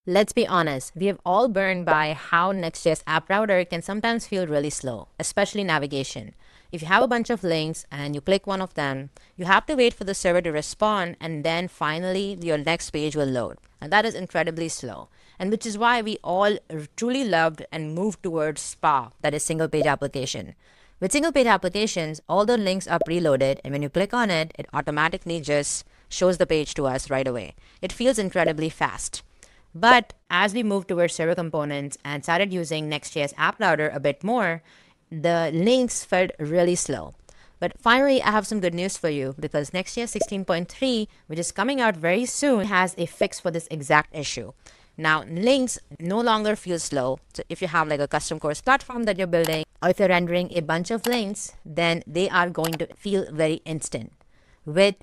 Let's be honest, we have all burned by how Next.js App Router can sometimes feel really slow, especially navigation. If you have a bunch of links and you click one of them, you have to wait for the server to respond and then finally your next page will load. And that is incredibly slow. And which is why we all truly loved and moved towards SPA, that is single page application. With single page applications, all the links are preloaded, and when you click on it, it automatically just shows the page to us right away. It feels incredibly fast. But as we moved towards server components and started using Next.js App Router a bit more, the links felt really slow. But finally, I have some good news for you because Next.js 16.3, which is coming out very soon, has a fix for this exact issue. Now, links no longer feel slow. So if you have like a custom course platform that you're building, or if you're rendering a bunch of links, then they are going to feel very instant with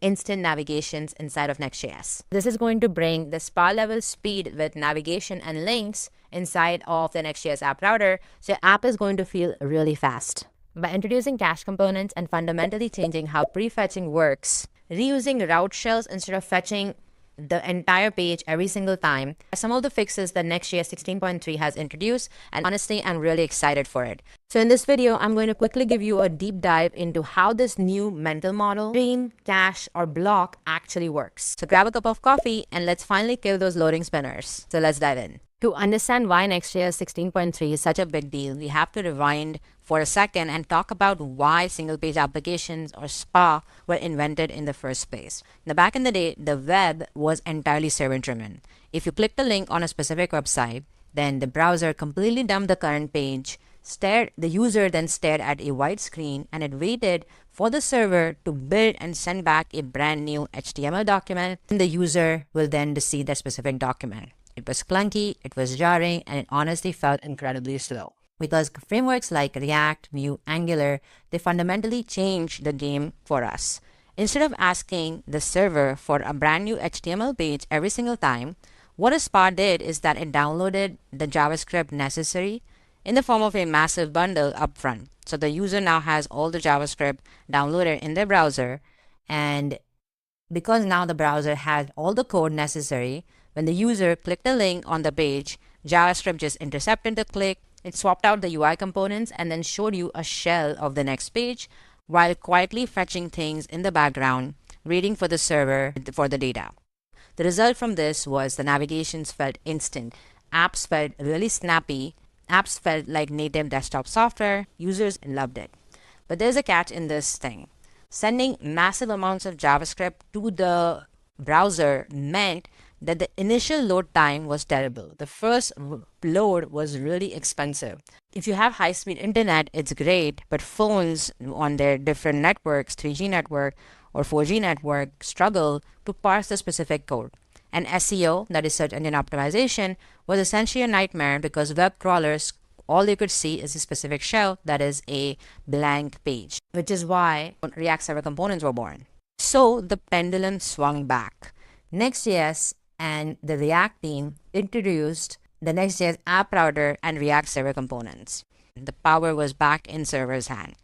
instant navigations inside of Next.js. This is going to bring the SPA level speed with navigation and links inside of the Next.js App Router, so your app is going to feel really fast. By introducing cache components and fundamentally changing how prefetching works, reusing route shells instead of fetching the entire page every single time, some of the fixes that Next.js 16.3 has introduced, and honestly, I'm really excited for it. So in this video, I'm going to quickly give you a deep dive into how this new mental model, stream, cache, or block actually works. So grab a cup of coffee and let's finally kill those loading spinners. So let's dive in. To understand why Next.js 16.3 is such a big deal, we have to rewind for a second and talk about why single-page applications or SPA were invented in the first place. Now, back in the day, the web was entirely server-driven. If you clicked a link on a specific website, then the browser completely dumped the current page, the user then stared at a white screen, and it waited for the server to build and send back a brand new HTML document, and the user will then see that specific document. It was clunky, it was jarring, and it honestly felt incredibly slow. Because frameworks like React, Vue, Angular, they fundamentally changed the game for us. Instead of asking the server for a brand new HTML page every single time, what a SPA did is that it downloaded the JavaScript necessary in the form of a massive bundle upfront. So the user now has all the JavaScript downloaded in their browser, and because now the browser has all the code necessary, when the user clicked the link on the page, JavaScript just intercepted the click, it swapped out the UI components and then showed you a shell of the next page while quietly fetching things in the background, waiting for the server for the data. The result from this was the navigations felt instant, apps felt really snappy, apps felt like native desktop software, users loved it. But there's a catch in this thing. Sending massive amounts of JavaScript to the browser meant that the initial load time was terrible. The first load was really expensive. If you have high-speed internet, it's great, but phones on their different networks, 3G network or 4G network, struggle to parse the specific code. And SEO, that is search engine optimization, was essentially a nightmare because web crawlers, all they could see is a specific shell that is a blank page, which is why React Server Components were born. So the pendulum swung back. Next.js and the React team introduced the Next.js App Router and React Server Components. The power was back in server's hand.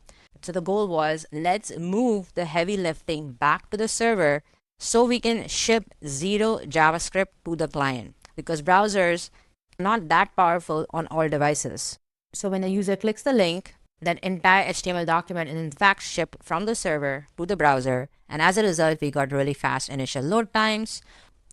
So the goal was, let's move the heavy lifting back to the server so we can ship zero JavaScript to the client, because browsers are not that powerful on all devices. So when a user clicks the link, that entire HTML document is in fact shipped from the server to the browser, and as a result, we got really fast initial load times,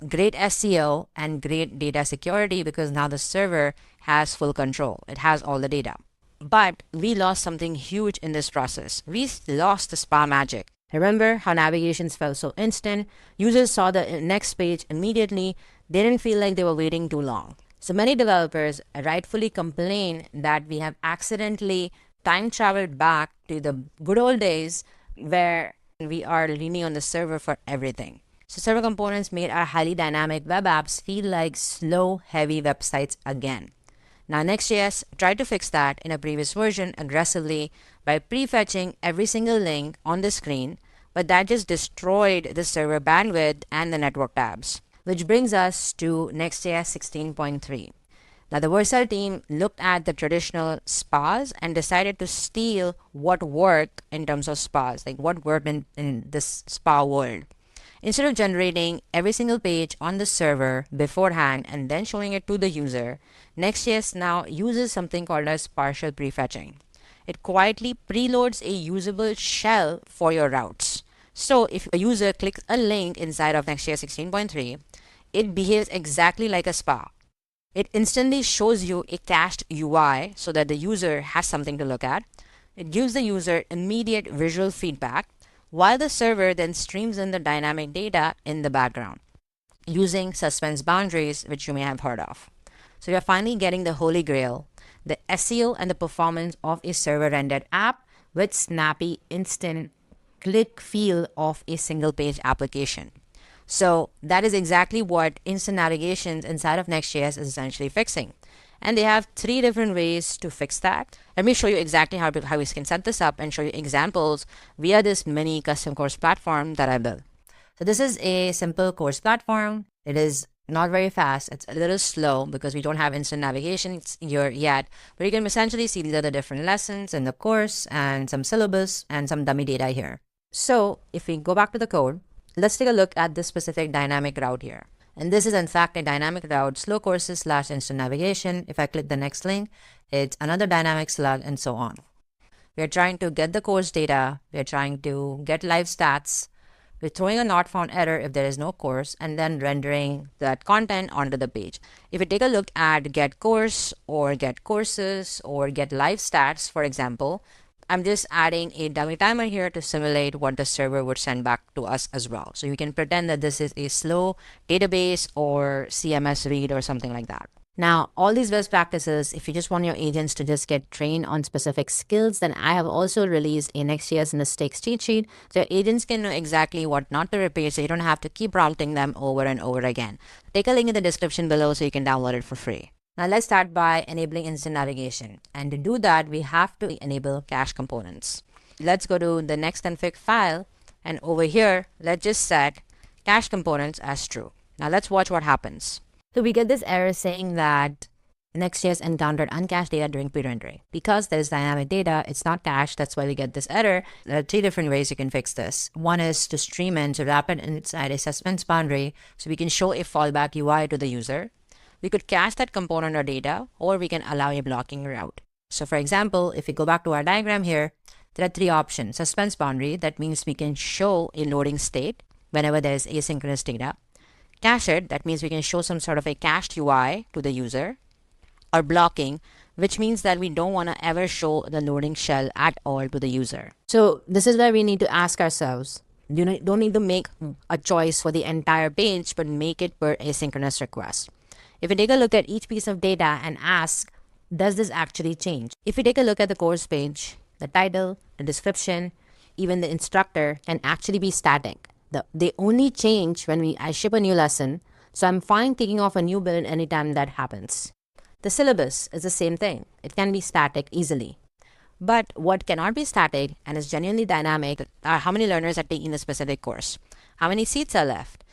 great SEO, and great data security because now the server has full control. It has all the data. But we lost something huge in this process. We lost the SPA magic. Remember how navigations felt so instant? Users saw the next page immediately. They didn't feel like they were waiting too long. So many developers rightfully complain that we have accidentally time traveled back to the good old days where we are leaning on the server for everything. So server components made our highly dynamic web apps feel like slow, heavy websites again. Now Next.js tried to fix that in a previous version aggressively by prefetching every single link on the screen, but that just destroyed the server bandwidth and the network tabs. Which brings us to Next.js 16.3. Now the Vercel team looked at the traditional SPAs and decided to steal what worked in terms of SPAs, like what worked in this SPA world. Instead of generating every single page on the server beforehand and then showing it to the user, Next.js now uses something called as partial prefetching. It quietly preloads a usable shell for your routes. So if a user clicks a link inside of Next.js 16.3, it behaves exactly like a spa. It instantly shows you a cached UI so that the user has something to look at. It gives the user immediate visual feedback, while the server then streams in the dynamic data in the background using suspense boundaries, which you may have heard of. So you're finally getting the holy grail, the SEO and the performance of a server rendered app with snappy instant click feel of a single page application. So that is exactly what instant navigations inside of Next.js is essentially fixing. And they have 3 different ways to fix that. Let me show you exactly how we can set this up and show you examples via this mini custom course platform that I built. So this is a simple course platform. It is not very fast. It's a little slow because we don't have instant navigation here yet. But you can essentially see these are the different lessons in the course and some syllabus and some dummy data here. So if we go back to the code, let's take a look at this specific dynamic route here. And this is in fact a dynamic route, slow courses / instant navigation. If I click the next link, it's another dynamic slot and so on. We're trying to get the course data. We're trying to get live stats. We're throwing a not found error if there is no course and then rendering that content onto the page. If you take a look at get course or get courses or get live stats, for example, I'm just adding a dummy timer here to simulate what the server would send back to us as well. So you can pretend that this is a slow database or CMS read or something like that. Now, all these best practices, if you just want your agents to just get trained on specific skills, then I have also released a Next.js mistakes cheat sheet so your agents can know exactly what not to repeat so you don't have to keep prompting them over and over again. Take a link in the description below so you can download it for free. Now let's start by enabling instant navigation. And to do that, we have to enable cache components. Let's go to the next config file. And over here, let's just set cache components as true. Now let's watch what happens. So we get this error saying that Next.js encountered uncached data during pre-rendering. Because there is dynamic data, it's not cached. That's why we get this error. There are 3 different ways you can fix this. One is to stream in, to wrap it inside a suspense boundary so we can show a fallback UI to the user. We could cache that component or data, or we can allow a blocking route. So for example, if we go back to our diagram here, there are 3 options. Suspense boundary, that means we can show a loading state whenever there is asynchronous data. Cache it, that means we can show some sort of a cached UI to the user. Or blocking, which means that we don't want to ever show the loading shell at all to the user. So this is where we need to ask ourselves, you don't need to make a choice for the entire page, but make it per asynchronous request. If we take a look at each piece of data and ask, does this actually change? If we take a look at the course page, the title, the description, even the instructor can actually be static. They only change when I ship a new lesson, so I'm fine kicking off a new build anytime that happens. The syllabus is the same thing. It can be static easily. But what cannot be static and is genuinely dynamic are how many learners are taking the specific course, how many seats are left.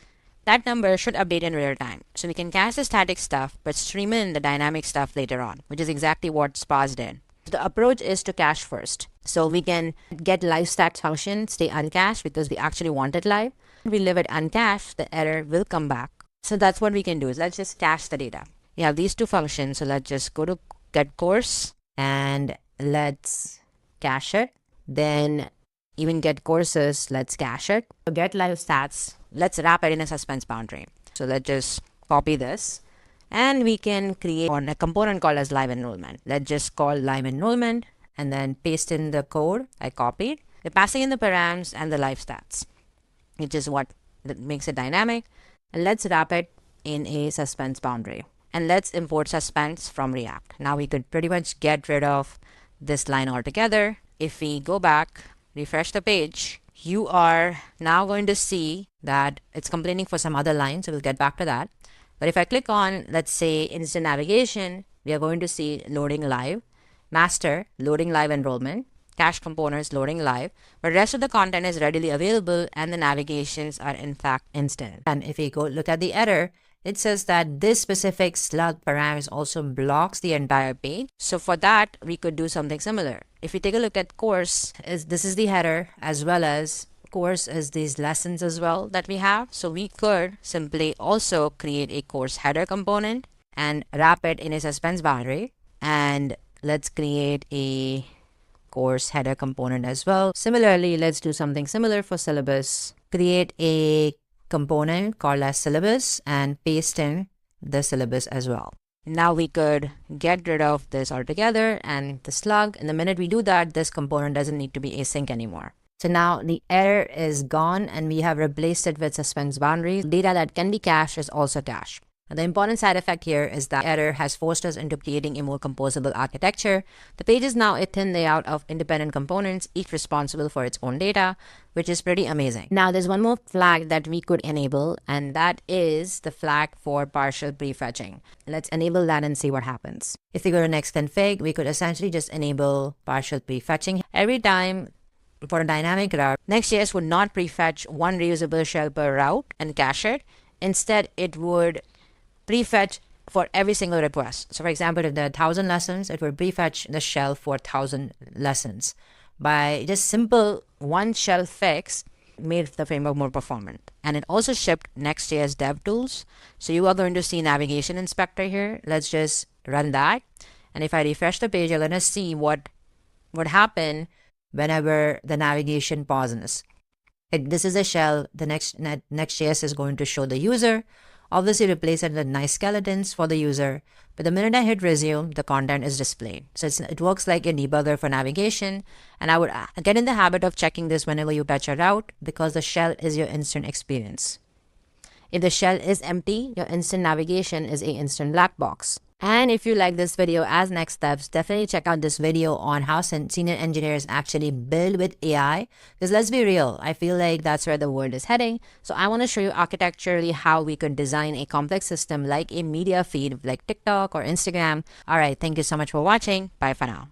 That number should update in real time. So we can cache the static stuff, but stream in the dynamic stuff later on, which is exactly what spas did. The approach is to cache first. So we can get live stats function, stay uncached because we actually want it live. If we leave it uncached, the error will come back. So that's what we can do is let's just cache the data. We have these 2 functions. So let's just go to get course and let's cache it. Then even get courses, let's cache it. So get live stats, let's wrap it in a suspense boundary. So let's just copy this and we can create a component called as live enrollment. Let's just call live enrollment and then paste in the code I copied. We're passing in the params and the live stats, which is what makes it dynamic. And let's wrap it in a suspense boundary. And let's import suspense from React. Now we could pretty much get rid of this line altogether. If we go back, refresh the page, you are now going to see that it's complaining for some other line. So we'll get back to that. But if I click on, let's say, instant navigation, we are going to see loading live, master, loading live enrollment, cache components, loading live, but the rest of the content is readily available and the navigations are in fact instant. And if we go look at the error, it says that this specific slot parameter also blocks the entire page. So for that, we could do something similar. If we take a look at course, this is the header as well as course, is these lessons as well that we have. So we could simply also create a course header component and wrap it in a suspense boundary. And let's create a course header component as well. Similarly, let's do something similar for syllabus. Create a component called as syllabus and paste in the syllabus as well. Now we could get rid of this altogether and the slug. And the minute we do that, this component doesn't need to be async anymore. So now the error is gone and we have replaced it with suspense boundaries. Data that can be cached is also dashed. And the important side effect here is that error has forced us into creating a more composable architecture. The page is now a thin layout of independent components, each responsible for its own data, which is pretty amazing. Now there's one more flag that we could enable, and that is the flag for partial prefetching. Let's enable that and see what happens. If we go to next config, we could essentially just enable partial prefetching. Every time for a dynamic route, Next.js would not prefetch one reusable shell per route and cache it. Instead, it would prefetch for every single request. So for example, if there are 1,000 lessons, it would prefetch the shell for 1,000 lessons. By just simple one shell fix, made the framework more performant. And it also shipped Next.js dev tools. So you are going to see navigation inspector here. Let's just run that. And if I refresh the page, you're going to see what would happen whenever the navigation pauses. This is a shell the Next.js is going to show the user. Obviously replace it with nice skeletons for the user, but the minute I hit resume, the content is displayed. So it works like a debugger for navigation, and I would get in the habit of checking this whenever you patch a route because the shell is your instant experience. If the shell is empty, your instant navigation is an instant black box. And if you like this video as next steps, definitely check out this video on how senior engineers actually build with AI. Because let's be real, I feel like that's where the world is heading. So I want to show you architecturally how we could design a complex system like a media feed like TikTok or Instagram. All right, thank you so much for watching. Bye for now.